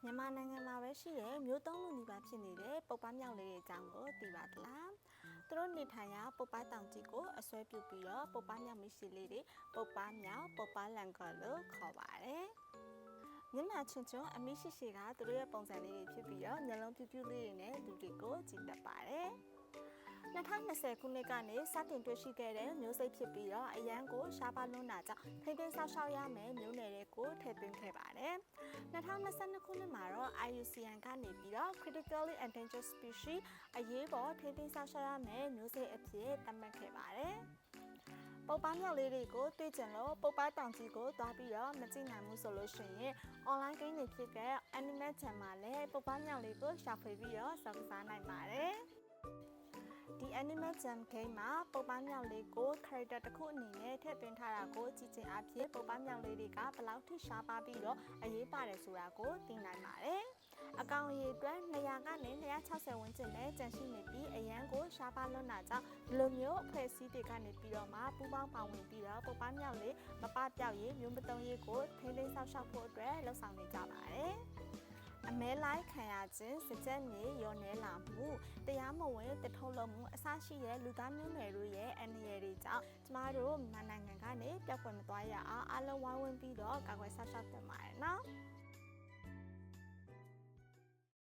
မြန်မာနိုင်ငံမှာပဲရှိတဲ့မျိုးသုံးလူနီးပါးဖြစ်နေတဲ့ပုပ္ပမြောက်လေးတွေအကြောင်းကိုသိပါသလားသူတို့နေထိုင်ရာပုပ္ပတောင်ကြီးကိုအစွဲပြုပြီးတော့ပုပ္ပမြောက်မရှိလေးတွေပုပ္ပမြောက်ပုပ္ပလန်ကောလို့ခေါ်ပါတယ်မျက်နှာချွန်းချွန်းအမိရှိရှိကသူတို့ရဲ့ပုံစံလေးတွေဖြစ်ပြီးတော့မျက်လုံးပြူးပြူးလေးတွေနဲ့လူတွေကိုကြည့်တတ်ပါတယ်2020ခုနှစ်ကနေစတင်တွေ့ရှိခဲ့တဲ့မျိုးစိတ်ဖြစ်ပြီးတော့အရန်ကိုရှားပါလွန်းတာကြောင့်ထိမ့်သိမ်းဆောက်ရှောက်ရမယ်မျိုးနယ်တွေကိုထည့်သွင်းခဲ့ပါတယ်2022ခုနှစ်မှာတော့ IUCN ကနေပြီးတော့ Critically Endangered Species အရေးပေါ်ထိမ့်သိမ်းဆောက်ရှောက်ရမယ်မျိုးစိတ်အဖြစ်သတ်မှတ်ခဲ့ပါတယ်ပုပ္ပမြောက်လေးတွေကိုတွေ့ကြလို့ပုပ္ပတောင်ကြီးကိုသွားပြီးတော့မကြည့်နိုင်ဘူးဆိုလို့ရှိရင် online game တွေဖြစ်တဲ့ Animal Jam မှာလည်းပုပ္ပမြောက်လေးကိုရှာဖွေပြီးတော့စောင့်စားနိုင်ပါတယ်ဒီ Animal Jam game မှာပုပ္ပမြောက်လေးကို character တစ်ခုအနေနဲ့ထည့်သွင်းထားတာကိုကြည့်ချင်းအဖြစ်ပုပ္ပမြောက်လေးတွေကဘယ်လောက်ထိရှားပါပြီးတော့အရေးပါတယ်ဆိုတာကိုသိနိုင်ပါတယ်အကောင်အရေအတွက်200ကနေ260ဝန်းကျင်နဲ့ကျန်ရှိနေပြီးအရန်ကိုရှားပါလွန်းတာကြောင့်ဒီလိုမျိုးအဖွဲ့အစည်းတွေကနေပြီးတော့မှပူးပေါင်းပါဝင်ပြီးတော့ပုပ္ပမြောက်လေးမပပျောက်ရေးမျိုးမတုံးရေးကိုထိန်းသိမ်းဆောက်ရှောက်ဖို့အတွက်လှုံ့ဆော်နေကြပါတယ်အမဲလိုက်ခံရခြင်းစကြက်မြေရောနေလာမှုတရားမဝင်တထုံးလုံးမှုအစရှိတဲ့လူသားမျိုးနွယ်တို့ရဲ့အန္တရာယ်တွေကြောင့်ကျမတို့မြန်မာနိုင်ငံကနေပျောက်ကွယ်မသွားရအောင်အားလုံးဝိုင်းဝန်းပြီးတော့ကာကွယ်ဆောက်ရှောက်တင်ပါတယ်နော်